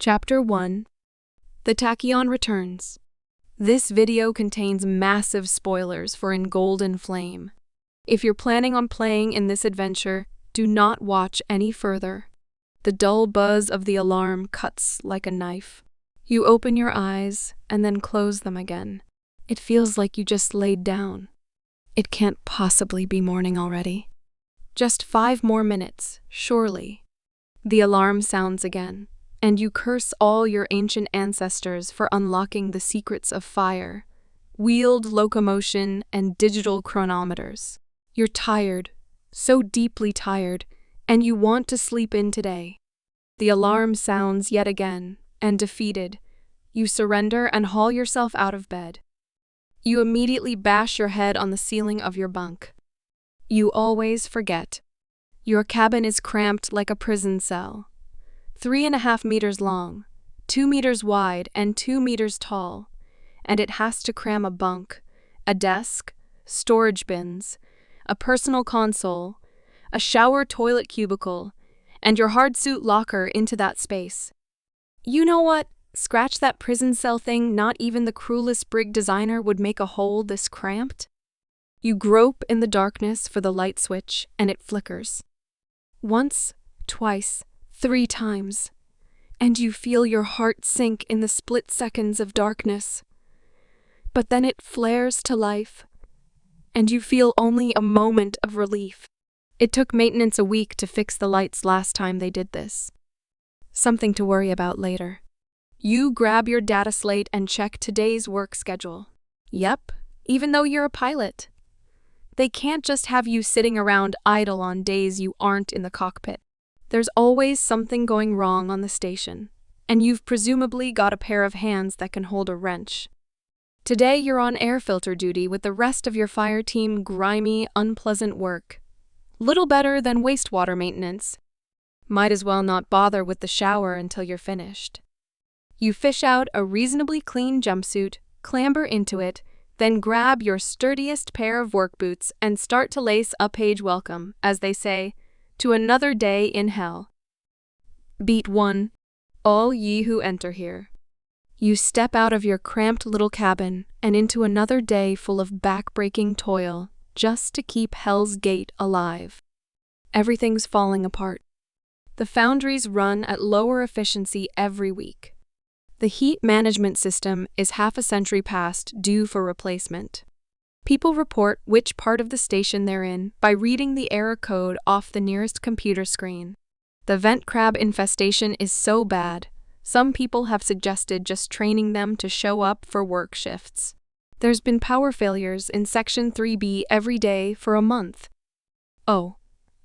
Chapter 1. The Tachyon Returns. This video contains massive spoilers for In Golden Flame. If you're planning on playing in this adventure, do not watch any further. The dull buzz of the alarm cuts like a knife. You open your eyes and then close them again. It feels like you just laid down. It can't possibly be morning already. Just 5 more minutes, surely. The alarm sounds again, and you curse all your ancient ancestors for unlocking the secrets of fire, wheeled locomotion, and digital chronometers. You're tired, so deeply tired, and you want to sleep in today. The alarm sounds yet again, and defeated, you surrender and haul yourself out of bed. You immediately bash your head on the ceiling of your bunk. You always forget. Your cabin is cramped like a prison cell. 3.5 meters long, 2 meters wide, and 2 meters tall, and it has to cram a bunk, a desk, storage bins, a personal console, a shower toilet cubicle, and your hard suit locker into that space. You know what? Scratch that prison cell thing, not even the cruelest brig designer would make a hole this cramped. You grope in the darkness for the light switch, and it flickers. Once, twice, 3 times, and you feel your heart sink in the split seconds of darkness. But then it flares to life, and you feel only a moment of relief. It took maintenance a week to fix the lights last time they did this. Something to worry about later. You grab your data slate and check today's work schedule. Yep, even though you're a pilot. They can't just have you sitting around idle on days you aren't in the cockpit. There's always something going wrong on the station, and you've presumably got a pair of hands that can hold a wrench. Today you're on air filter duty with the rest of your fire team. Grimy, unpleasant work. Little better than wastewater maintenance. Might as well not bother with the shower until you're finished. You fish out a reasonably clean jumpsuit, clamber into it, then grab your sturdiest pair of work boots and start to lace up. Page welcome, as they say, to another day in hell. Beat 1. All ye who enter here. You step out of your cramped little cabin and into another day full of back-breaking toil just to keep Hell's Gate alive. Everything's falling apart. The foundries run at lower efficiency every week. The heat management system is half a century past due for replacement. People report which part of the station they're in by reading the error code off the nearest computer screen. The vent crab infestation is so bad, some people have suggested just training them to show up for work shifts. There's been power failures in Section 3B every day for a month. Oh,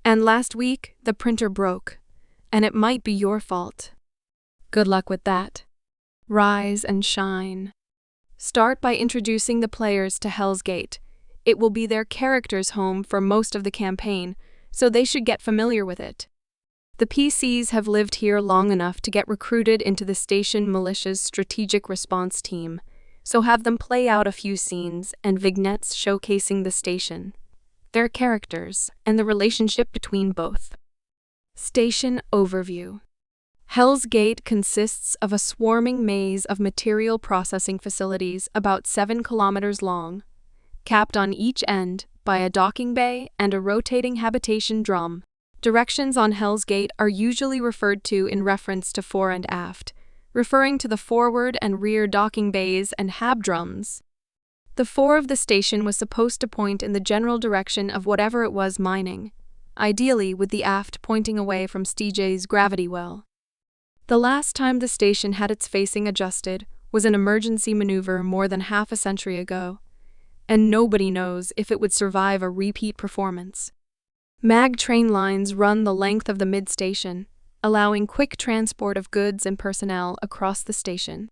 and last week the printer broke, and it might be your fault. Good luck with that. Rise and shine. Start by introducing the players to Hell's Gate. It will be their character's home for most of the campaign, so they should get familiar with it. The PCs have lived here long enough to get recruited into the station militia's strategic response team, so have them play out a few scenes and vignettes showcasing the station, their characters, and the relationship between both. Station Overview. Hell's Gate consists of a swarming maze of material processing facilities about 7 kilometers long, capped on each end by a docking bay and a rotating habitation drum. Directions on Hell's Gate are usually referred to in reference to fore and aft, referring to the forward and rear docking bays and hab drums. The fore of the station was supposed to point in the general direction of whatever it was mining, ideally with the aft pointing away from SpaceEngine's gravity well. The last time the station had its facing adjusted was an emergency maneuver more than half a century ago, and nobody knows if it would survive a repeat performance. Mag train lines run the length of the mid-station, allowing quick transport of goods and personnel across the station.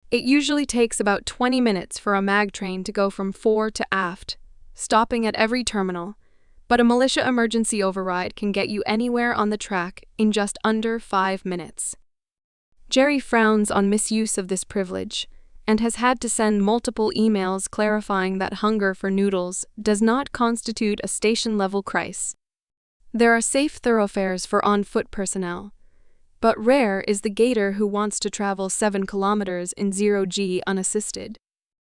It usually takes about 20 minutes for a mag train to go from fore to aft, stopping at every terminal, but a militia emergency override can get you anywhere on the track in just under 5 minutes. Jerry frowns on misuse of this privilege and has had to send multiple emails clarifying that hunger for noodles does not constitute a station-level crisis. There are safe thoroughfares for on-foot personnel, But rare is the gator who wants to travel 7 kilometers in 0G unassisted.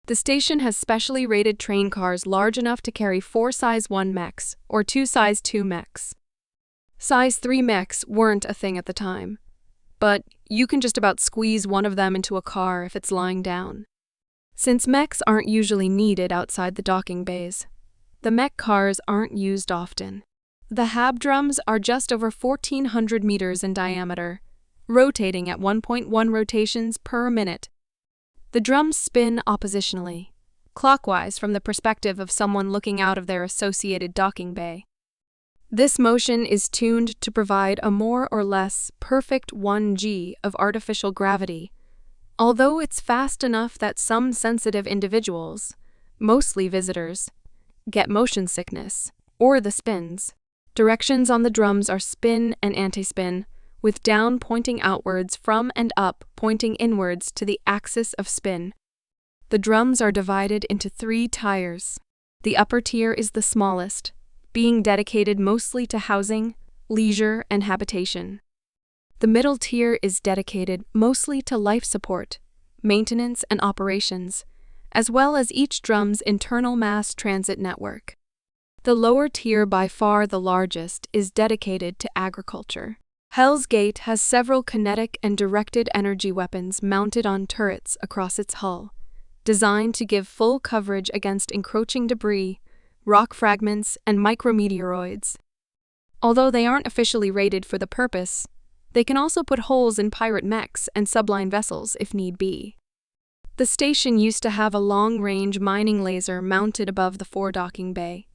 The station has specially rated train cars large enough to carry 4 size 1 mechs or 2 size 2 mechs. Size 3 mechs weren't a thing at the time, but you can just about squeeze one of them into a car if it's lying down. Since mechs aren't usually needed outside the docking bays, the mech cars aren't used often. The hab drums are just over 1,400 meters in diameter, rotating at 1.1 rotations per minute. The drums spin oppositionally, clockwise from the perspective of someone looking out of their associated docking bay. This motion is tuned to provide a more or less perfect 1G of artificial gravity, although it's fast enough that some sensitive individuals, mostly visitors, get motion sickness, or the spins. Directions on the drums are spin and anti-spin, with down pointing outwards from and up pointing inwards to the axis of spin. The drums are divided into 3 tiers. The upper tier is the smallest, being dedicated mostly to housing, leisure, and habitation. The middle tier is dedicated mostly to life support, maintenance, and operations, as well as each drum's internal mass transit network. The lower tier, by far the largest, is dedicated to agriculture. Hell's Gate has several kinetic and directed energy weapons mounted on turrets across its hull, designed to give full coverage against encroaching debris, rock fragments, and micrometeoroids. Although they aren't officially rated for the purpose, they can also put holes in pirate mechs and subline vessels if need be. The station used to have a long-range mining laser mounted above the foredocking bay.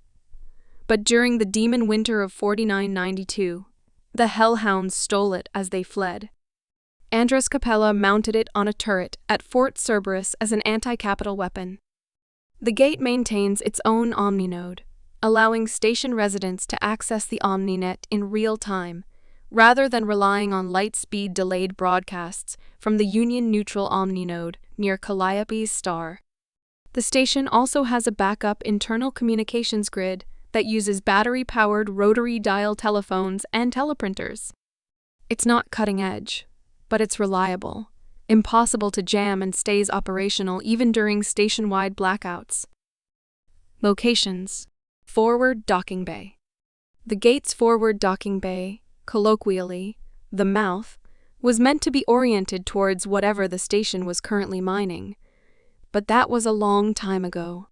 But during the demon winter of 4992, the Hellhounds stole it as they fled. Andres Capella mounted it on a turret at Fort Cerberus as an anti-capital weapon. The gate maintains its own OmniNode, allowing station residents to access the OmniNet in real time, rather than relying on light-speed delayed broadcasts from the Union-neutral OmniNode near Calliope's star. The station also has a backup internal communications grid that uses battery-powered rotary dial telephones and teleprinters. It's not cutting-edge, but it's reliable, impossible to jam, and stays operational even during station-wide blackouts. Locations: Forward Docking Bay. The gate's forward docking bay, colloquially, the mouth, was meant to be oriented towards whatever the station was currently mining, but that was a long time ago.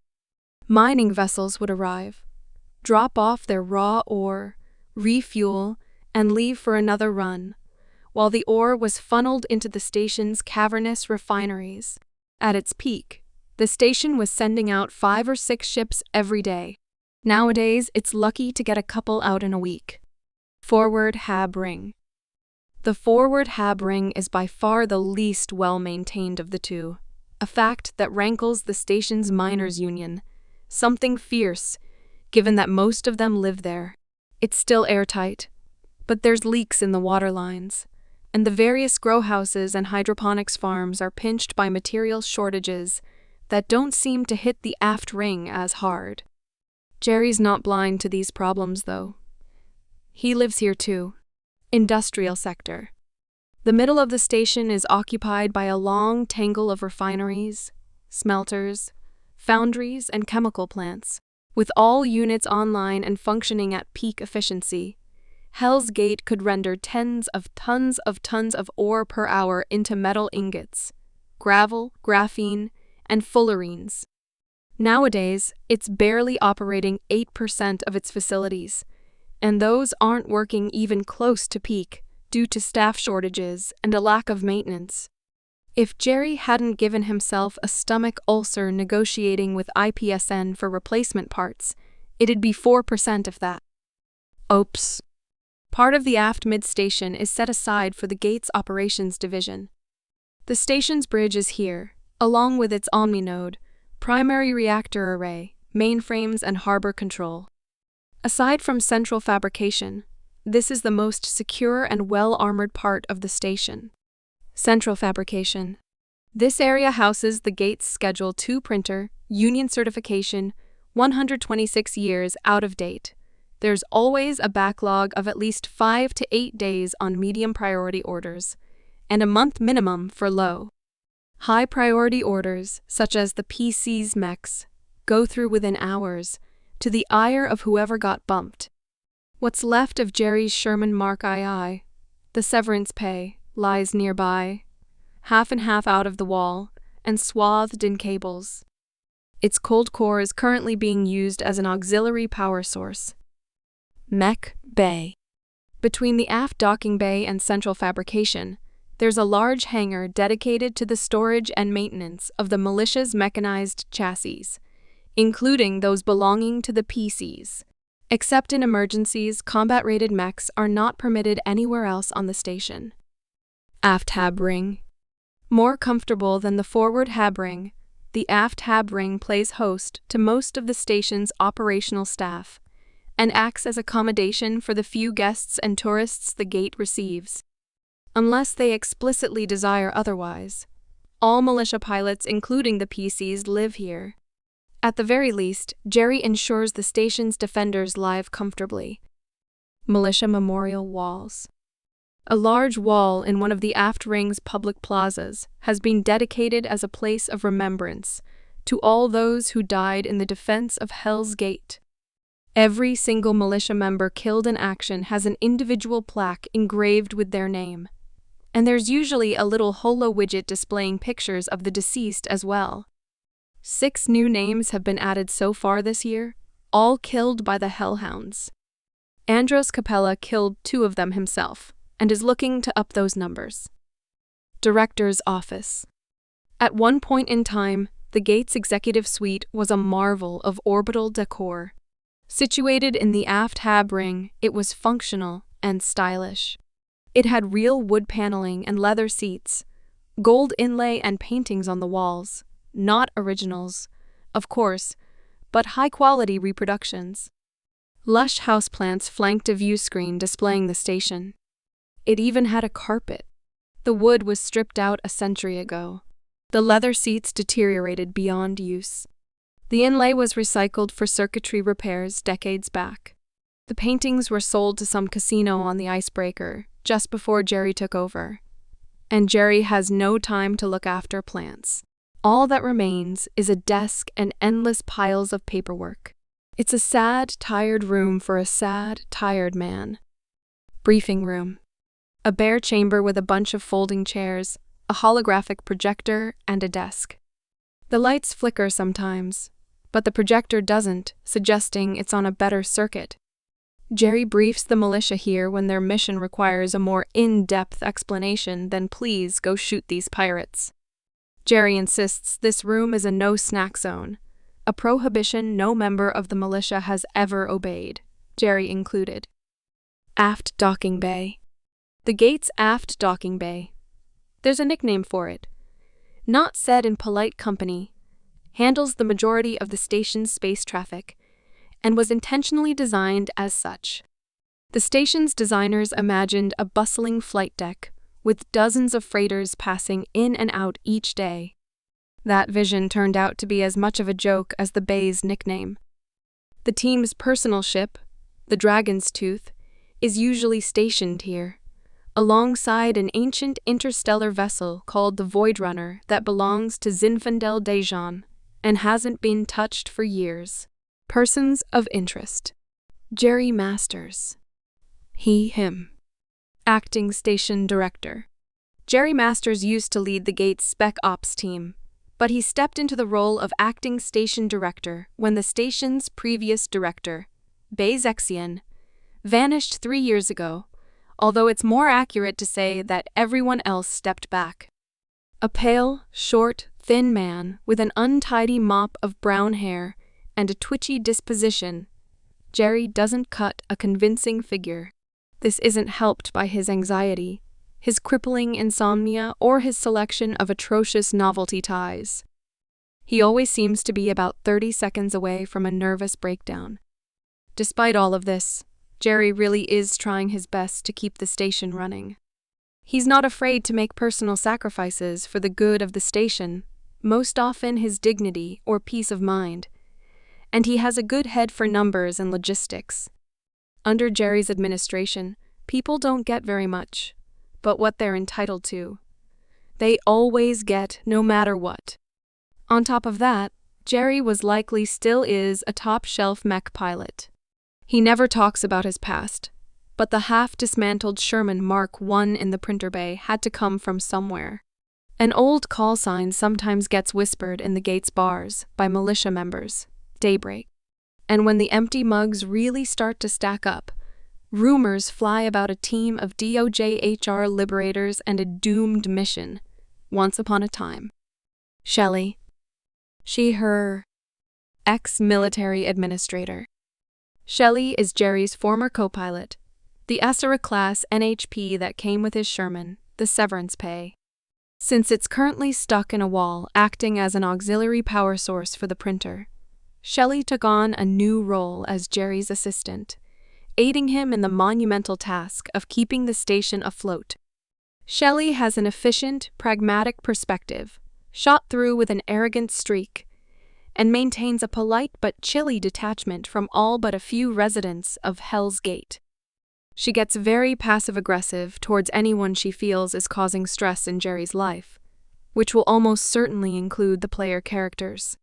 Mining vessels would arrive, drop off their raw ore, refuel, and leave for another run, while the ore was funneled into the station's cavernous refineries. At its peak, the station was sending out 5 or 6 ships every day. Nowadays, it's lucky to get a couple out in a week. Forward Hab Ring. The forward Hab Ring is by far the least well-maintained of the two, a fact that rankles the station's miners' union, something fierce, given that most of them live there. It's still airtight, but there's leaks in the water lines, and the various grow houses and hydroponics farms are pinched by material shortages that don't seem to hit the aft ring as hard. Jerry's not blind to these problems, though. He lives here too. Industrial sector. The middle of the station is occupied by a long tangle of refineries, smelters, foundries, and chemical plants. With all units online and functioning at peak efficiency, Hell's Gate could render tens of tons of ore per hour into metal ingots, gravel, graphene, and fullerenes. Nowadays, it's barely operating 8% of its facilities, and those aren't working even close to peak due to staff shortages and a lack of maintenance. If Jerry hadn't given himself a stomach ulcer negotiating with IPSN for replacement parts, it'd be 4% of that. Oops. Part of the aft mid-station is set aside for the gate's operations division. The station's bridge is here, along with its OmniNode, primary reactor array, mainframes, and harbor control. Aside from central fabrication, this is the most secure and well-armored part of the station. Central fabrication. This area houses the gate's Schedule 2 printer, Union certification, 126 years out of date, There's always a backlog of at least 5 to 8 days on medium priority orders, and a month minimum for low. High priority orders, such as the PC's mechs, go through within hours, to the ire of whoever got bumped. What's left of Jerry's Sherman Mark II, the severance pay, lies nearby, half and half out of the wall, and swathed in cables. Its cold core is currently being used as an auxiliary power source. Mech Bay. Between the aft docking bay and central fabrication, there's a large hangar dedicated to the storage and maintenance of the militia's mechanized chassis, including those belonging to the PCs. Except in emergencies, combat-rated mechs are not permitted anywhere else on the station. Aft hab ring. More comfortable than the forward hab ring, the aft hab ring plays host to most of the station's operational staff and acts as accommodation for the few guests and tourists the gate receives. Unless they explicitly desire otherwise, all militia pilots, including the PCs, live here. At the very least, Jerry ensures the station's defenders live comfortably. Militia Memorial Walls. A large wall in one of the aft ring's public plazas has been dedicated as a place of remembrance to all those who died in the defense of Hell's Gate. Every single militia member killed in action has an individual plaque engraved with their name, and there's usually a little holo widget displaying pictures of the deceased as well. 6 new names have been added so far this year, all killed by the Hellhounds. Andros Capella killed 2 of them himself, and is looking to up those numbers. Director's Office. At one point in time, the Gates Executive Suite was a marvel of orbital decor. Situated in the aft hab ring, it was functional and stylish. It had real wood paneling and leather seats, gold inlay and paintings on the walls, not originals, of course, but high-quality reproductions. Lush houseplants flanked a view screen displaying the station. It even had a carpet. The wood was stripped out a century ago. The leather seats deteriorated beyond use. The inlay was recycled for circuitry repairs decades back. The paintings were sold to some casino on the icebreaker just before Jerry took over. And Jerry has no time to look after plants. All that remains is a desk and endless piles of paperwork. It's a sad, tired room for a sad, tired man. Briefing room. A bare chamber with a bunch of folding chairs, a holographic projector, and a desk. The lights flicker sometimes, but the projector doesn't, suggesting it's on a better circuit. Jerry briefs the militia here when their mission requires a more in-depth explanation than "please go shoot these pirates." Jerry insists this room is a no-snack zone, a prohibition no member of the militia has ever obeyed, Jerry included. Aft docking bay. The Gates aft docking bay. There's a nickname for it. Not said in polite company, handles the majority of the station's space traffic, and was intentionally designed as such. The station's designers imagined a bustling flight deck, with dozens of freighters passing in and out each day. That vision turned out to be as much of a joke as the bay's nickname. The team's personal ship, the Dragon's Tooth, is usually stationed here, alongside an ancient interstellar vessel called the Void Runner that belongs to Zinfandel Dejan and hasn't been touched for years. Persons of interest. Jerry Masters. He, him. Acting Station Director. Jerry Masters used to lead the Gates Spec Ops team, but he stepped into the role of Acting Station Director when the station's previous director, Ezekiel, vanished 3 years ago, although it's more accurate to say that everyone else stepped back. A pale, short, thin man with an untidy mop of brown hair and a twitchy disposition, Jerry doesn't cut a convincing figure. This isn't helped by his anxiety, his crippling insomnia, or his selection of atrocious novelty ties. He always seems to be about 30 seconds away from a nervous breakdown. Despite all of this, Jerry really is trying his best to keep the station running. He's not afraid to make personal sacrifices for the good of the station, most often his dignity or peace of mind, and he has a good head for numbers and logistics. Under Jerry's administration, people don't get very much, but what they're entitled to. They always get, no matter what. On top of that, Jerry still is a top-shelf mech pilot. He never talks about his past, but the half-dismantled Sherman Mark I in the printer bay had to come from somewhere. An old call sign sometimes gets whispered in the gate's bars by militia members, daybreak. And when the empty mugs really start to stack up, rumors fly about a team of DOJ HR liberators and a doomed mission, once upon a time. Shelley. Her ex-military administrator. Shelley is Jerry's former co-pilot, the Asura-class NHP that came with his Sherman, the severance pay. Since it's currently stuck in a wall acting as an auxiliary power source for the printer, Shelley took on a new role as Jerry's assistant, aiding him in the monumental task of keeping the station afloat. Shelley has an efficient, pragmatic perspective, shot through with an arrogant streak, and maintains a polite but chilly detachment from all but a few residents of Hell's Gate. She gets very passive-aggressive towards anyone she feels is causing stress in Jerry's life, which will almost certainly include the player characters.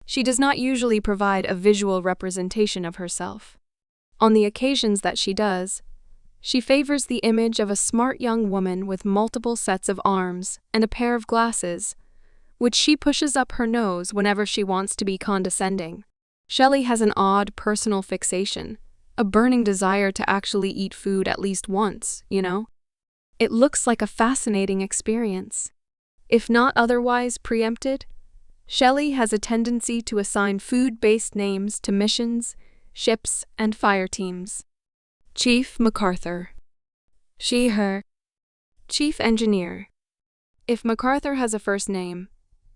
She does not usually provide a visual representation of herself. On the occasions that she does, she favors the image of a smart young woman with multiple sets of arms and a pair of glasses, which she pushes up her nose whenever she wants to be condescending. Shelley has an odd personal fixation, a burning desire to actually eat food at least once, you know? It looks like a fascinating experience. If not otherwise preempted, Shelley has a tendency to assign food-based names to missions, ships, and fire teams. Chief MacArthur. Her Chief Engineer. If MacArthur has a first name,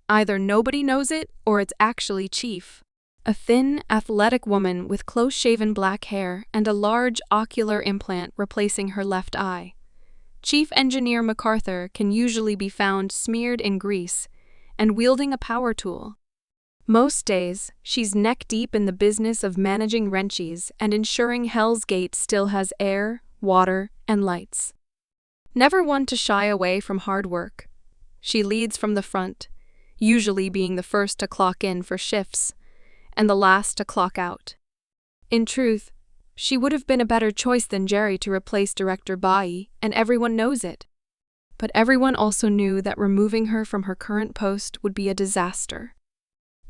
either nobody knows it or it's actually Chief. A thin, athletic woman with close-shaven black hair and a large ocular implant replacing her left eye. Chief Engineer MacArthur can usually be found smeared in grease and wielding a power tool. Most days, she's neck-deep in the business of managing wrenches and ensuring Hell's Gate still has air, water, and lights. Never one to shy away from hard work, she leads from the front, usually being the first to clock in for shifts and the last to clock out. In truth, she would have been a better choice than Jerry to replace Director Bai, and everyone knows it. But everyone also knew that removing her from her current post would be a disaster.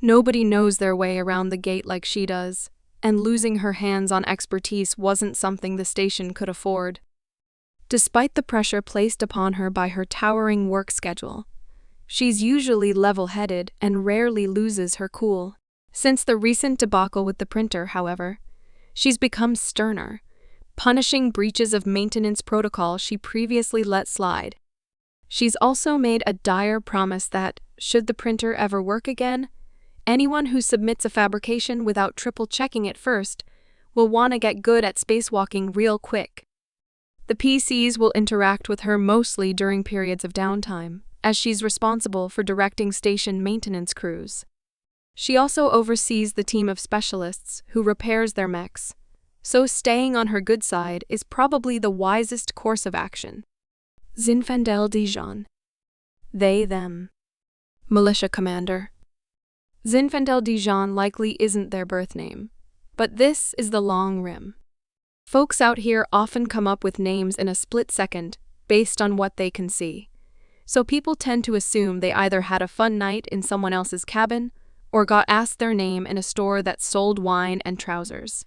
Nobody knows their way around the gate like she does, and losing her hands-on expertise wasn't something the station could afford. Despite the pressure placed upon her by her towering work schedule, she's usually level-headed and rarely loses her cool. Since the recent debacle with the printer, however, she's become sterner, punishing breaches of maintenance protocol she previously let slide. She's also made a dire promise that, should the printer ever work again, anyone who submits a fabrication without triple-checking it first will want to get good at spacewalking real quick. The PCs will interact with her mostly during periods of downtime, as she's responsible for directing station maintenance crews. She also oversees the team of specialists who repairs their mechs, so staying on her good side is probably the wisest course of action. Zinfandel Dijon. They, them. Militia Commander. Zinfandel Dijon likely isn't their birth name, but this is the long rim. Folks out here often come up with names in a split second based on what they can see, so people tend to assume they either had a fun night in someone else's cabin or got asked their name in a store that sold wine and trousers.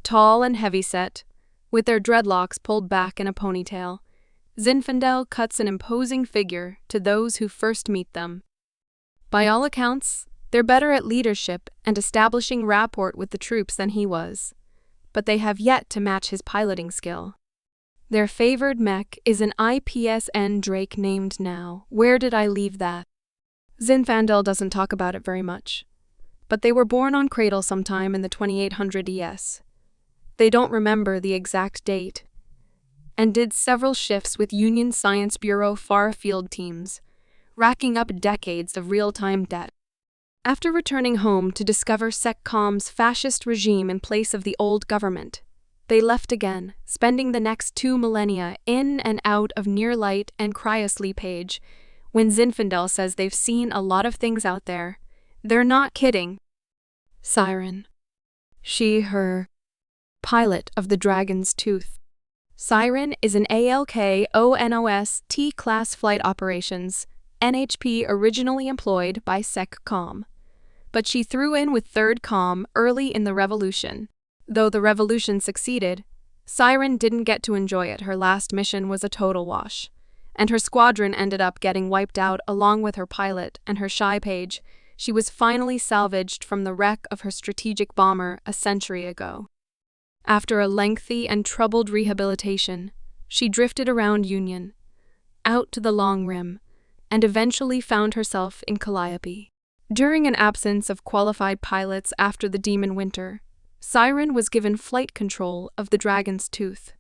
Tall and heavyset, with their dreadlocks pulled back in a ponytail, Zinfandel cuts an imposing figure to those who first meet them. By all accounts, they're better at leadership and establishing rapport with the troops than he was, but they have yet to match his piloting skill. Their favored mech is an IPSN Drake named Now. Where did I leave that? Zinfandel doesn't talk about it very much, but they were born on Cradle sometime in the 2800 ES. They don't remember the exact date, and did several shifts with Union Science Bureau far-afield teams, racking up decades of real-time debt. After returning home to discover SecCom's fascist regime in place of the old government, They left again, spending the next 2 millennia in and out of near-light and cryosleep age. When Zinfandel says they've seen a lot of things out there, they're not kidding. Siren. She, her. Pilot of the Dragon's Tooth. Siren is an ALK-ONOS T-class flight operations, NHP originally employed by SecCom. But she threw in with 3rd Com early in the revolution. Though the revolution succeeded, Siren didn't get to enjoy it. Her last mission was a total wash, and her squadron ended up getting wiped out along with her pilot and her shy page. She was finally salvaged from the wreck of her strategic bomber a century ago. After a lengthy and troubled rehabilitation, she drifted around Union, out to the Long Rim, and eventually found herself in Calliope. During an absence of qualified pilots after the Demon Winter, Siren was given flight control of the Dragon's Tooth,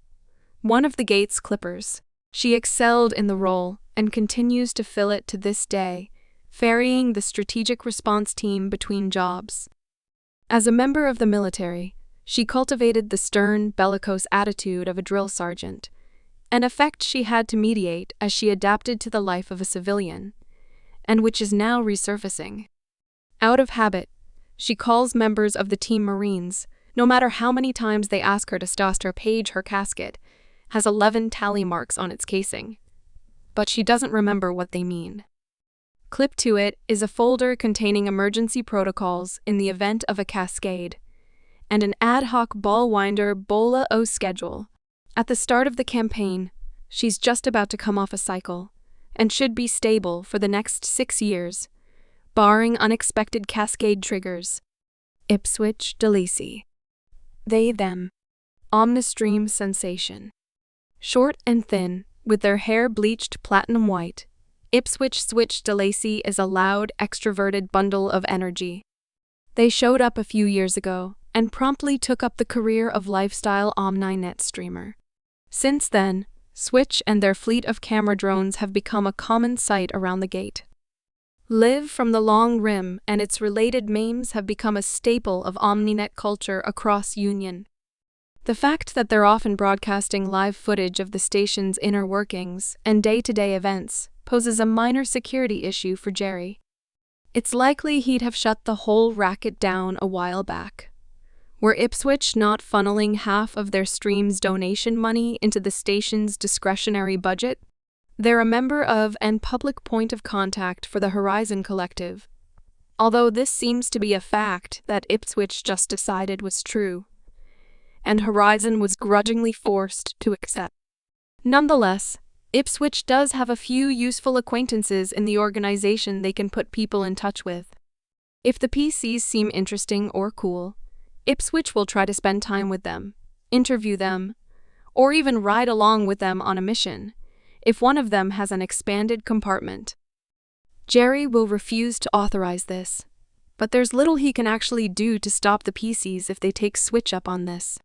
one of the Gates Clippers. She excelled in the role and continues to fill it to this day, ferrying the strategic response team between jobs. As a member of the military, she cultivated the stern, bellicose attitude of a drill sergeant, an effect she had to mediate as she adapted to the life of a civilian, and which is now resurfacing. Out of habit, she calls members of the team Marines, no matter how many times they ask her to toss her page. Her casket has 11 tally marks on its casing, but she doesn't remember what they mean. Clipped to it is a folder containing emergency protocols in the event of a cascade, and an ad hoc ball winder BOLA-O schedule. At the start of the campaign, she's just about to come off a cycle, and should be stable for the next 6 years, barring unexpected cascade triggers. Ipswich Delisi. They, them. Omnistream sensation. Short and thin, with their hair bleached platinum white, Ipswich Switch DeLacy is a loud, extroverted bundle of energy. They showed up a few years ago and promptly took up the career of lifestyle Omni-net streamer. Since then, Switch and their fleet of camera drones have become a common sight around the gate. Live from the Long Rim and its related memes have become a staple of Omni-net culture across Union. The fact that they're often broadcasting live footage of the station's inner workings and day-to-day events poses a minor security issue for Jerry. It's likely he'd have shut the whole racket down a while back. Were Ipswich not funneling half of their stream's donation money into the station's discretionary budget? They're a member of and public point of contact for the Horizon Collective, although this seems to be a fact that Ipswich just decided was true, and Horizon was grudgingly forced to accept. Nonetheless, Ipswich does have a few useful acquaintances in the organization they can put people in touch with. If the PCs seem interesting or cool, Ipswich will try to spend time with them, interview them, or even ride along with them on a mission, if one of them has an expanded compartment. Jerry will refuse to authorize this, but there's little he can actually do to stop the PCs if they take Switch up on this.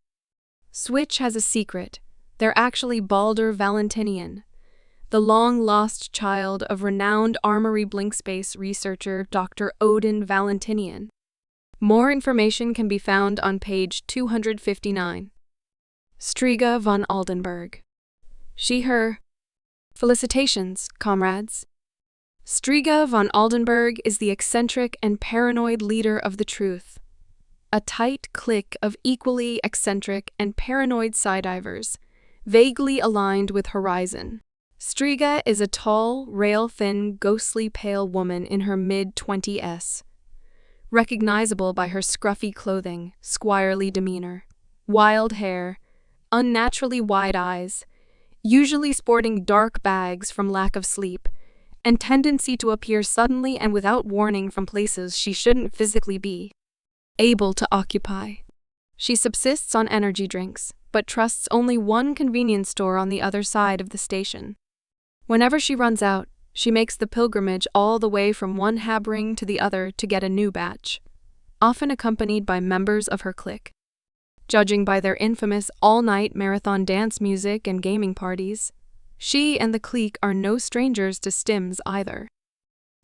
Switch has a secret. They're actually Baldur Valentinian, the long-lost child of renowned Armory Blinkspace researcher Dr. Odin Valentinian. More information can be found on page 259. Striga von Oldenburg. She, her. Felicitations, comrades. Striga von Oldenburg is the eccentric and paranoid leader of the Truth, a tight clique of equally eccentric and paranoid sidedivers, vaguely aligned with Horizon. Striga is a tall, rail-thin, ghostly pale woman in her mid-20s, recognizable by her scruffy clothing, squirely demeanor, wild hair, unnaturally wide eyes, usually sporting dark bags from lack of sleep, and tendency to appear suddenly and without warning from places she shouldn't physically be able to occupy. She subsists on energy drinks, but trusts only one convenience store on the other side of the station. Whenever she runs out, she makes the pilgrimage all the way from one habring to the other to get a new batch, often accompanied by members of her clique. Judging by their infamous all-night marathon dance music and gaming parties, she and the clique are no strangers to stims either.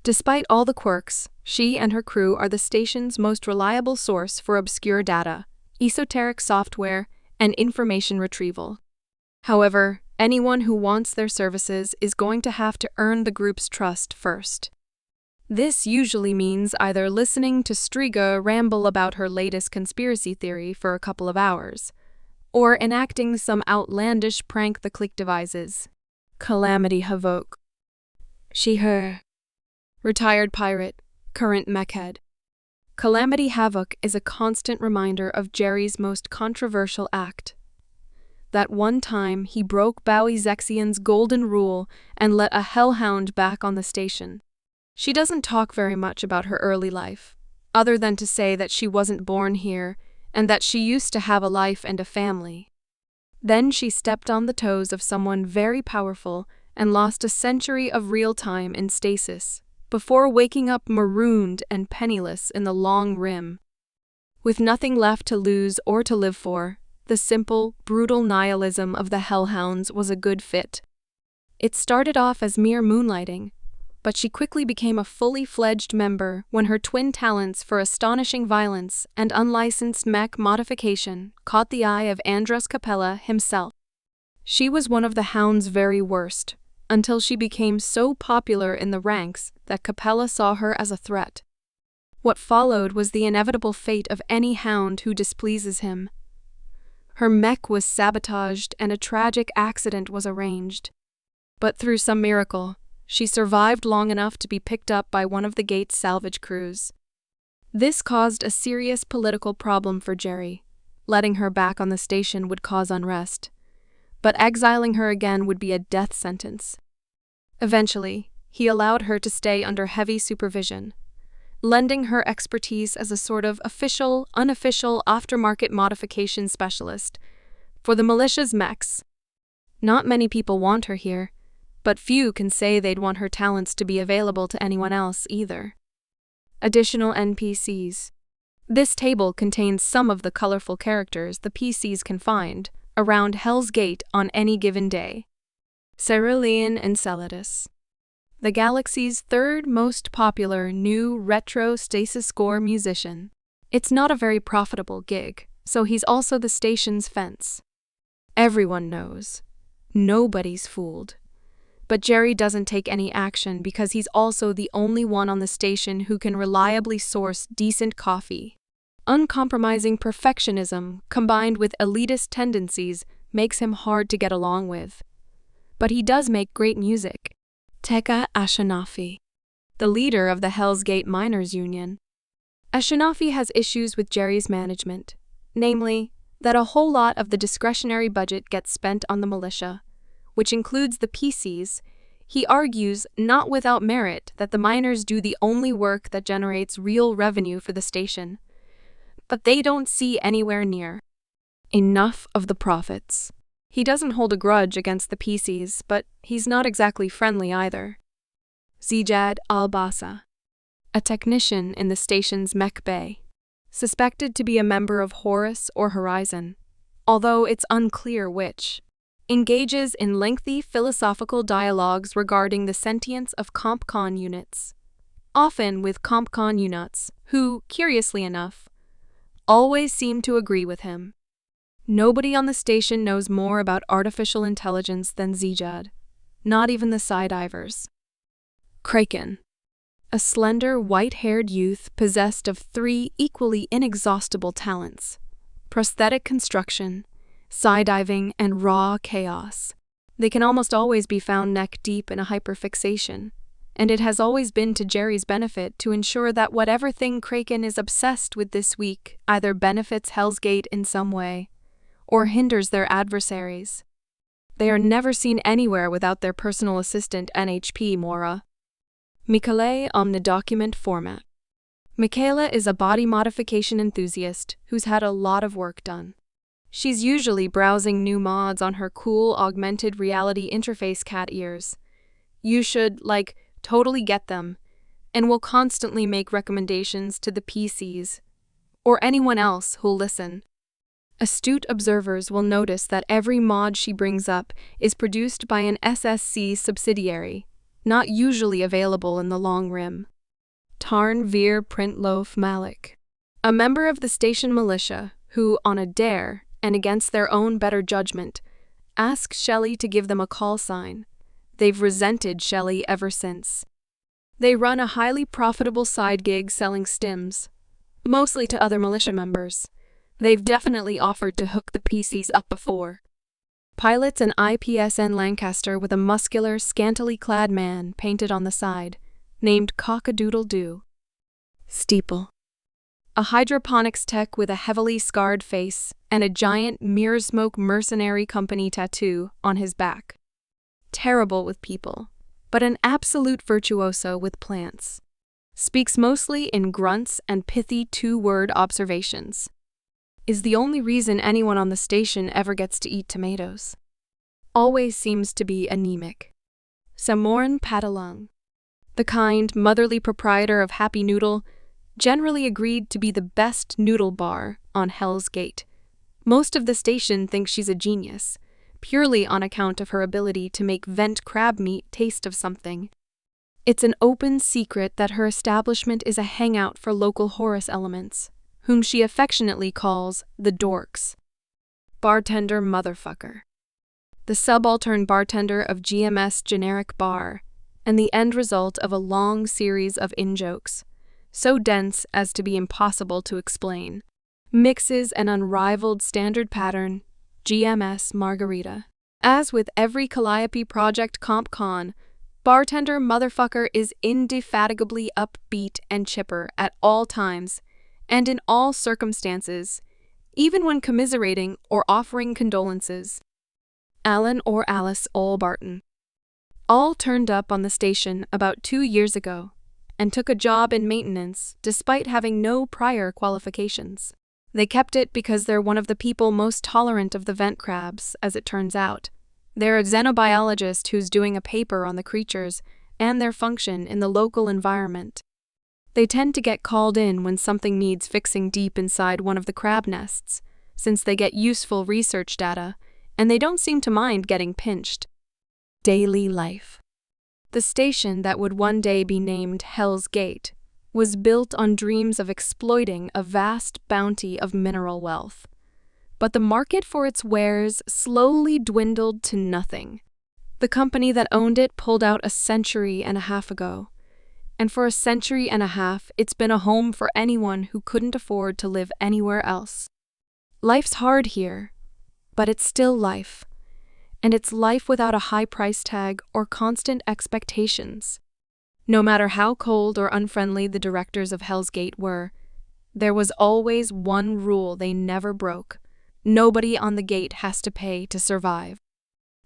Despite all the quirks, she and her crew are the station's most reliable source for obscure data, esoteric software, and information retrieval. However, anyone who wants their services is going to have to earn the group's trust first. This usually means either listening to Striga ramble about her latest conspiracy theory for a couple of hours, or enacting some outlandish prank the clique devises. Calamity Havok. She/her. Retired pirate, current mechhead. Calamity Havoc is a constant reminder of Jerry's most controversial act. That one time he broke Bowie Zexian's golden rule and let a hellhound back on the station. She doesn't talk very much about her early life, other than to say that she wasn't born here and that she used to have a life and a family. Then she stepped on the toes of someone very powerful and lost a century of real time in stasis, before waking up marooned and penniless in the long rim. With nothing left to lose or to live for, the simple, brutal nihilism of the hellhounds was a good fit. It started off as mere moonlighting, but she quickly became a fully fledged member when her twin talents for astonishing violence and unlicensed mech modification caught the eye of Andros Capella himself. She was one of the hound's very worst, until she became so popular in the ranks that Capella saw her as a threat. What followed was the inevitable fate of any hound who displeases him. Her mech was sabotaged and a tragic accident was arranged. But through some miracle, she survived long enough to be picked up by one of the gate's salvage crews. This caused a serious political problem for Jerry. Letting her back on the station would cause unrest, but exiling her again would be a death sentence. Eventually, he allowed her to stay under heavy supervision, lending her expertise as a sort of official, unofficial aftermarket modification specialist for the militia's mechs. Not many people want her here, but few can say they'd want her talents to be available to anyone else either. Additional NPCs. This table contains some of the colorful characters the PCs can find around Hell's Gate on any given day. Cerulean Enceladus. The galaxy's third most popular new retro stasis score musician. It's not a very profitable gig, so he's also the station's fence. Everyone knows. Nobody's fooled. But Jerry doesn't take any action because he's also the only one on the station who can reliably source decent coffee. Uncompromising perfectionism combined with elitist tendencies makes him hard to get along with. But he does make great music. Teka Ashanafi, the leader of the Hell's Gate Miners Union. Ashanafi has issues with Jerry's management, namely, that a whole lot of the discretionary budget gets spent on the militia, which includes the PCs. He argues, not without merit, that the miners do the only work that generates real revenue for the station. But they don't see anywhere near enough of the profits. He doesn't hold a grudge against the PCs, but he's not exactly friendly either. Zijad Al-Basa, a technician in the station's mech bay, suspected to be a member of Horus or Horizon, although it's unclear which, engages in lengthy philosophical dialogues regarding the sentience of CompCon units, often with CompCon units, who, curiously enough, always seem to agree with him. Nobody on the station knows more about artificial intelligence than Zijad, not even the side-divers. Kraken, a slender, white-haired youth possessed of 3 equally inexhaustible talents: prosthetic construction, side-diving, and raw chaos. They can almost always be found neck-deep in a hyperfixation, and it has always been to Jerry's benefit to ensure that whatever thing Kraken is obsessed with this week either benefits Hell's Gate in some way, or hinders their adversaries. They are never seen anywhere without their personal assistant NHP Mora. Michaela Omnidocument Format. Michaela is a body modification enthusiast who's had a lot of work done. She's usually browsing new mods on her cool augmented reality interface cat ears. You should, totally get them, and will constantly make recommendations to the PCs, or anyone else who'll listen. Astute observers will notice that every mod she brings up is produced by an SSC subsidiary, not usually available in the long rim. Tarn Veer Printloaf Malik, a member of the station militia who, on a dare, and against their own better judgment, ask Shelley to give them a call sign. They've resented Shelley ever since. They run a highly profitable side gig selling stims, mostly to other militia members. They've definitely offered to hook the PCs up before. Pilots an IPSN Lancaster with a muscular, scantily clad man painted on the side, named Cock-a-doodle-doo. Steeple. A hydroponics tech with a heavily scarred face and a giant mirror smoke mercenary company tattoo on his back. Terrible with people, but an absolute virtuoso with plants. Speaks mostly in grunts and pithy two-word observations. Is the only reason anyone on the station ever gets to eat tomatoes. Always seems to be anemic. Samorn Patalung. The kind, motherly proprietor of Happy Noodle, generally agreed to be the best noodle bar on Hell's Gate. Most of the station thinks she's a genius, purely on account of her ability to make vent crab meat taste of something. It's an open secret that her establishment is a hangout for local Horus elements, whom she affectionately calls the dorks. Bartender motherfucker. The subaltern bartender of GMS Generic Bar, and the end result of a long series of in-jokes, so dense as to be impossible to explain, mixes an unrivaled standard pattern, GMS Margarita. As with every Calliope Project Comp Con, Bartender Motherfucker is indefatigably upbeat and chipper at all times, and in all circumstances, even when commiserating or offering condolences. Alan or Alice Olbarton. All turned up on the station about 2 years ago, and took a job in maintenance despite having no prior qualifications. They kept it because they're one of the people most tolerant of the vent crabs, as it turns out. They're a xenobiologist who's doing a paper on the creatures and their function in the local environment. They tend to get called in when something needs fixing deep inside one of the crab nests, since they get useful research data, and they don't seem to mind getting pinched. Daily life. The station that would one day be named Hell's Gate was built on dreams of exploiting a vast bounty of mineral wealth. But the market for its wares slowly dwindled to nothing. The company that owned it pulled out a century and a half ago. And for a century and a half, it's been a home for anyone who couldn't afford to live anywhere else. Life's hard here, but it's still life. And it's life without a high price tag or constant expectations. No matter how cold or unfriendly the directors of Hell's Gate were, there was always one rule they never broke. Nobody on the gate has to pay to survive.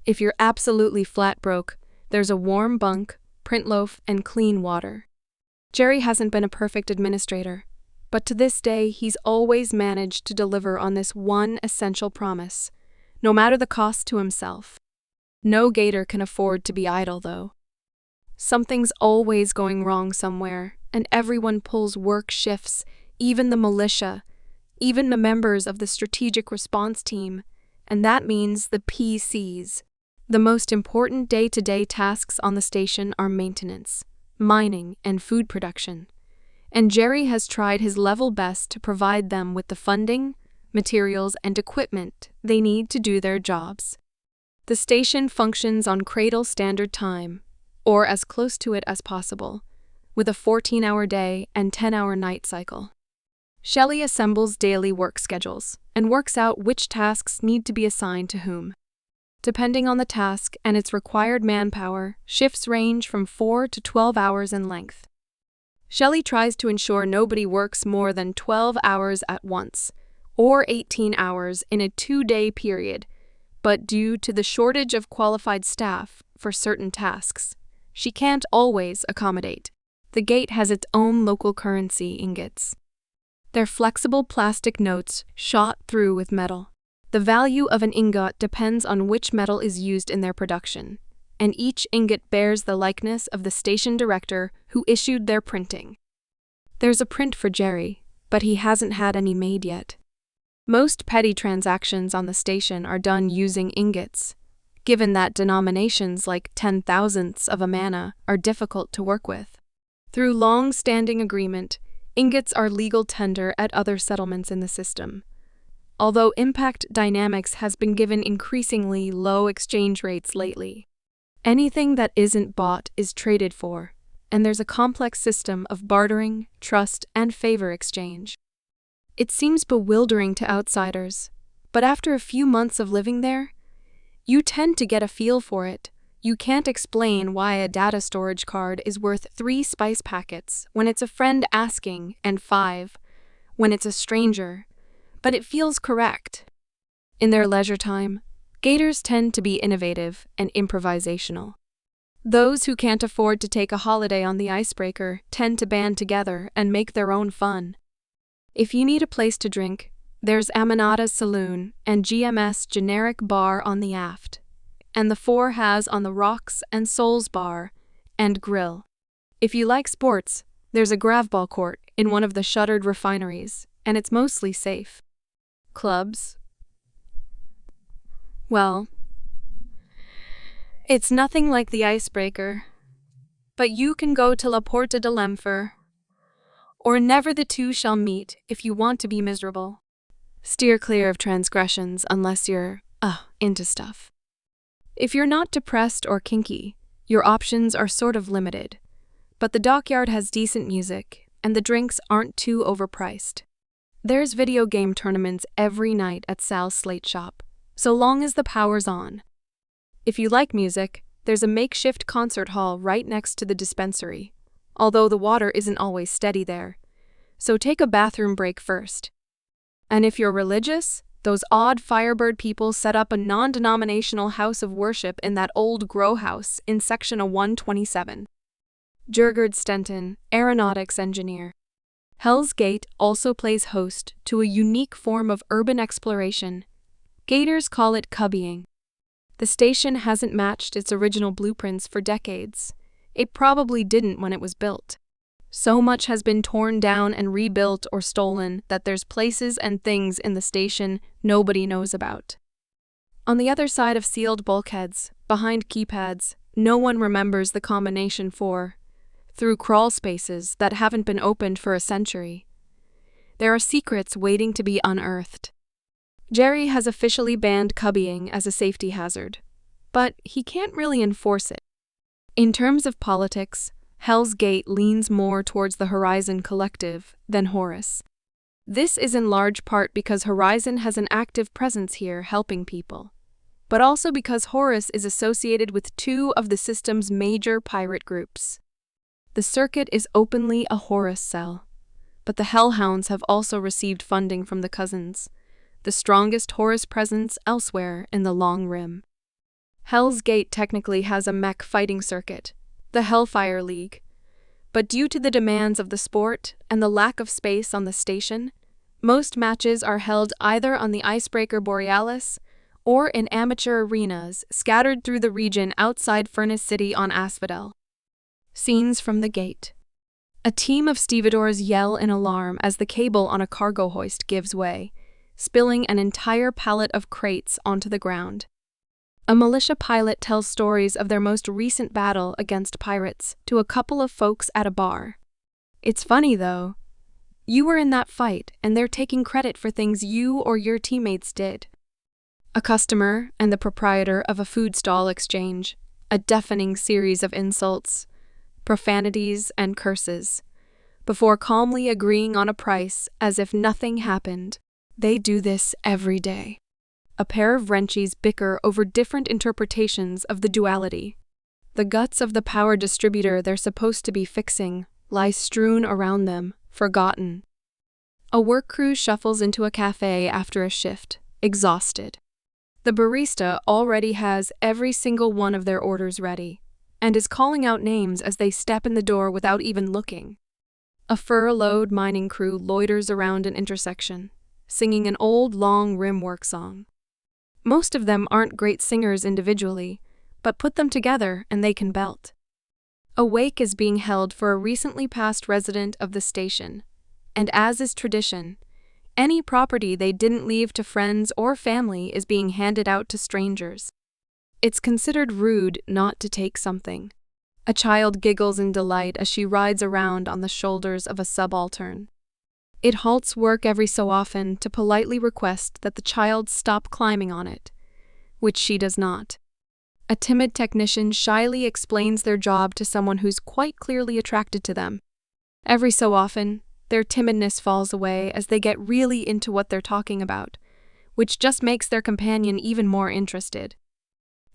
If you're absolutely flat broke, there's a warm bunk, print loaf, and clean water. Jerry hasn't been a perfect administrator, but to this day he's always managed to deliver on this one essential promise, no matter the cost to himself. No gator can afford to be idle, though. Something's always going wrong somewhere, and everyone pulls work shifts, even the militia, even the members of the strategic response team, and that means the PCs. The most important day-to-day tasks on the station are maintenance, mining, and food production, and Jerry has tried his level best to provide them with the funding, materials, and equipment they need to do their jobs. The station functions on Cradle Standard Time, or as close to it as possible, with a 14-hour day and 10-hour night cycle. Shelley assembles daily work schedules and works out which tasks need to be assigned to whom. Depending on the task and its required manpower, shifts range from 4 to 12 hours in length. Shelley tries to ensure nobody works more than 12 hours at once, or 18 hours in a 2-day period, but due to the shortage of qualified staff for certain tasks, she can't always accommodate. The gate has its own local currency ingots. They're flexible plastic notes shot through with metal. The value of an ingot depends on which metal is used in their production, and each ingot bears the likeness of the station director who issued their printing. There's a print for Jerry, but he hasn't had any made yet. Most petty transactions on the station are done using ingots, given that denominations like 10,000ths of a mana are difficult to work with. Through long-standing agreement, ingots are legal tender at other settlements in the system. although impact dynamics has been given increasingly low exchange rates lately. Anything that isn't bought is traded for, and there's a complex system of bartering, trust, and favor exchange. It seems bewildering to outsiders, but after a few months of living there, you tend to get a feel for it. You can't explain why a data storage card is worth 3 spice packets when it's a friend asking, and 5 when it's a stranger, but it feels correct. In their leisure time, Gators tend to be innovative and improvisational. Those who can't afford to take a holiday on the icebreaker tend to band together and make their own fun. If you need a place to drink, there's Aminata's Saloon and GMS Generic Bar on the aft, and the 4 has on the Rocks and Souls Bar and Grill. If you like sports, there's a gravball court in one of the shuttered refineries, and it's mostly safe. Clubs? Well, it's nothing like the icebreaker, but you can go to La Porta de l'Enfer, or Never the Two Shall Meet if you want to be miserable. Steer clear of transgressions unless you're, into stuff. If you're not depressed or kinky, your options are sort of limited, but the dockyard has decent music, and the drinks aren't too overpriced. There's video game tournaments every night at Sal's Slate Shop, so long as the power's on. If you like music, there's a makeshift concert hall right next to the dispensary, although the water isn't always steady there, so take a bathroom break first. And if you're religious, those odd Firebird people set up a non-denominational house of worship in that old grow house in Section 127. Jurgard Stenton, aeronautics engineer. Hell's Gate also plays host to a unique form of urban exploration. Gators call it cubbying. The station hasn't matched its original blueprints for decades. It probably didn't when it was built. So much has been torn down and rebuilt or stolen that there's places and things in the station nobody knows about. On the other side of sealed bulkheads, behind keypads, no one remembers the combination for, through crawl spaces that haven't been opened for a century. There are secrets waiting to be unearthed. Jerry has officially banned cubbying as a safety hazard, but he can't really enforce it. In terms of politics, Hell's Gate leans more towards the Horizon Collective than Horus. This is in large part because Horizon has an active presence here helping people, but also because Horus is associated with 2 of the system's major pirate groups. The circuit is openly a Horus cell, but the Hellhounds have also received funding from the Cousins, the strongest Horus presence elsewhere in the Long Rim. Hell's Gate technically has a mech fighting circuit, the Hellfire League, but due to the demands of the sport and the lack of space on the station, most matches are held either on the Icebreaker Borealis or in amateur arenas scattered through the region outside Furnace City on Asphodel. Scenes from the gate. A team of stevedores yell in alarm as the cable on a cargo hoist gives way, spilling an entire pallet of crates onto the ground. A militia pilot tells stories of their most recent battle against pirates to a couple of folks at a bar. It's funny, though. You were in that fight, and they're taking credit for things you or your teammates did. A customer and the proprietor of a food stall exchange a deafening series of insults, profanities, and curses, before calmly agreeing on a price as if nothing happened. They do this every day. A pair of wrenchies bicker over different interpretations of the duality. The guts of the power distributor they're supposed to be fixing lie strewn around them, forgotten. A work crew shuffles into a cafe after a shift, exhausted. The barista already has every single one of their orders ready, and is calling out names as they step in the door without even looking. A furloughed mining crew loiters around an intersection, singing an old Long Rim work song. Most of them aren't great singers individually, but put them together and they can belt. A wake is being held for a recently passed resident of the station, and as is tradition, any property they didn't leave to friends or family is being handed out to strangers. It's considered rude not to take something. A child giggles in delight as she rides around on the shoulders of a subaltern. It halts work every so often to politely request that the child stop climbing on it, which she does not. A timid technician shyly explains their job to someone who's quite clearly attracted to them. Every so often, their timidness falls away as they get really into what they're talking about, which just makes their companion even more interested.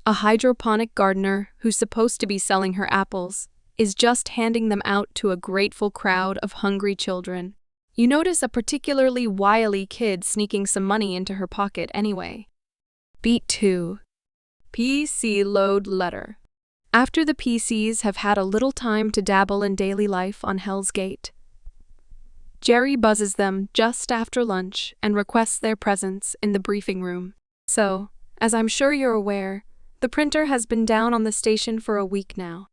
A hydroponic gardener who's supposed to be selling her apples is just handing them out to a grateful crowd of hungry children. You notice a particularly wily kid sneaking some money into her pocket anyway. Beat 2. PC load letter. After the PCs have had a little time to dabble in daily life on Hell's Gate, Jerry buzzes them just after lunch and requests their presence in the briefing room. So, as I'm sure you're aware, the printer has been down on the station for a week now.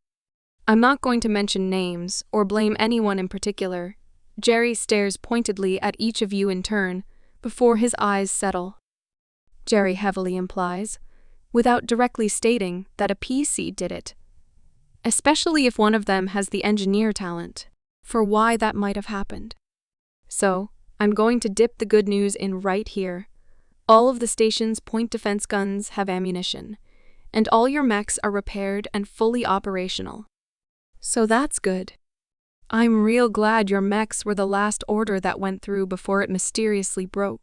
I'm not going to mention names or blame anyone in particular. Jerry stares pointedly at each of you in turn before his eyes settle. Jerry heavily implies, without directly stating that a PC did it, especially if one of them has the engineer talent, for why that might have happened. So, I'm going to dip the good news in right here. All of the station's point defense guns have ammunition, and all your mechs are repaired and fully operational. So that's good. I'm real glad your mechs were the last order that went through before it mysteriously broke.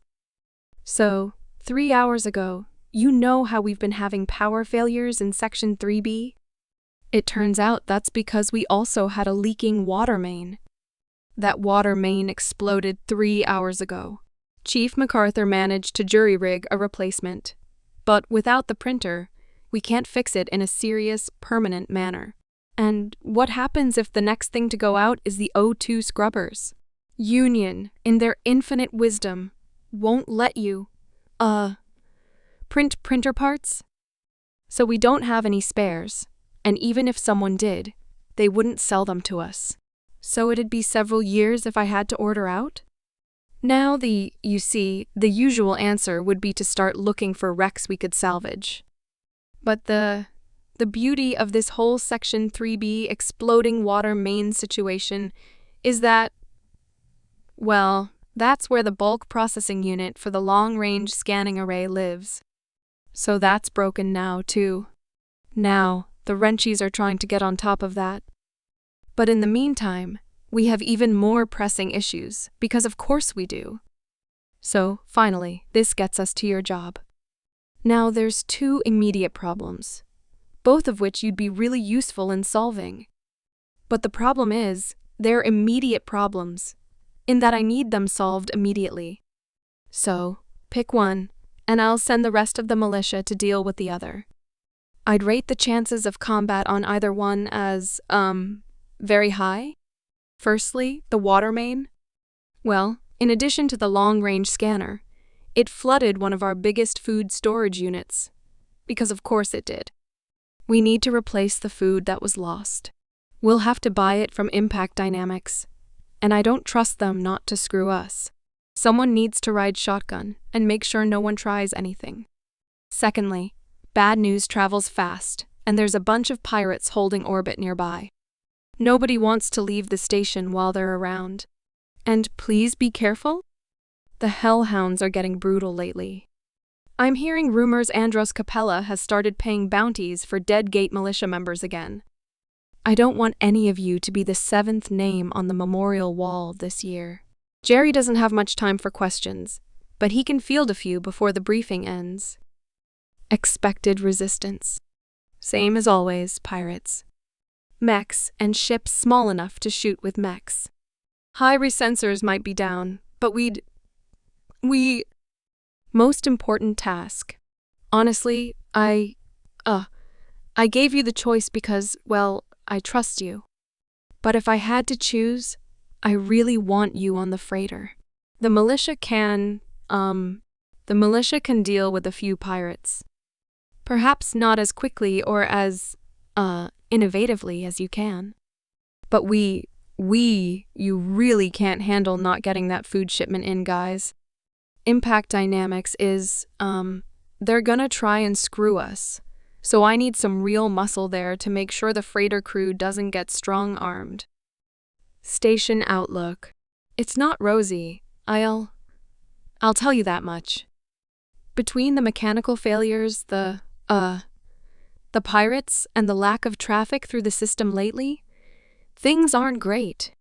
So, 3 hours ago, you know how we've been having power failures in Section 3B? It turns out that's because we also had a leaking water main. That water main exploded 3 hours ago. Chief MacArthur managed to jury-rig a replacement, but without the printer, we can't fix it in a serious, permanent manner. And what happens if the next thing to go out is the O2 scrubbers? Union, in their infinite wisdom, won't let you, print printer parts? So we don't have any spares, and even if someone did, they wouldn't sell them to us. So it'd be several years if I had to order out? Now you see, the usual answer would be to start looking for wrecks we could salvage. But the beauty of this whole Section 3B exploding water main situation is that, well, that's where the bulk processing unit for the long-range scanning array lives. So that's broken now, too. Now, the wrenchies are trying to get on top of that. But in the meantime, we have even more pressing issues, because of course we do. So, finally, this gets us to your job. Now there's 2 immediate problems, both of which you'd be really useful in solving. But the problem is, they're immediate problems, in that I need them solved immediately. So, pick one, and I'll send the rest of the militia to deal with the other. I'd rate the chances of combat on either one as, very high. Firstly, the water main. Well, in addition to the long-range scanner, it flooded one of our biggest food storage units. Because of course it did. We need to replace the food that was lost. We'll have to buy it from Impact Dynamics, and I don't trust them not to screw us. Someone needs to ride shotgun and make sure no one tries anything. Secondly, bad news travels fast, and there's a bunch of pirates holding orbit nearby. Nobody wants to leave the station while they're around. And please be careful? The hellhounds are getting brutal lately. I'm hearing rumors Andros Capella has started paying bounties for dead Gate militia members again. I don't want any of you to be the 7th name on the memorial wall this year. Jerry doesn't have much time for questions, but he can field a few before the briefing ends. Expected resistance. Same as always, pirates. Mechs and ships small enough to shoot with mechs. High resensors might be down, but Most important task. Honestly, I gave you the choice because, well, I trust you. But if I had to choose, I really want you on the freighter. The militia can deal with a few pirates. Perhaps not as quickly or as, innovatively as you can. But you really can't handle not getting that food shipment in, guys. Impact Dynamics is, they're gonna try and screw us. So I need some real muscle there to make sure the freighter crew doesn't get strong-armed. Station outlook. It's not rosy, I'll tell you that much. Between the mechanical failures, the pirates, and the lack of traffic through the system lately, things aren't great.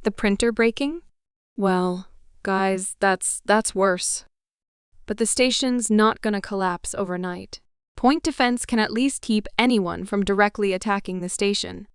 The printer breaking? Well, guys, that's worse. But the station's not gonna collapse overnight. Point defense can at least keep anyone from directly attacking the station.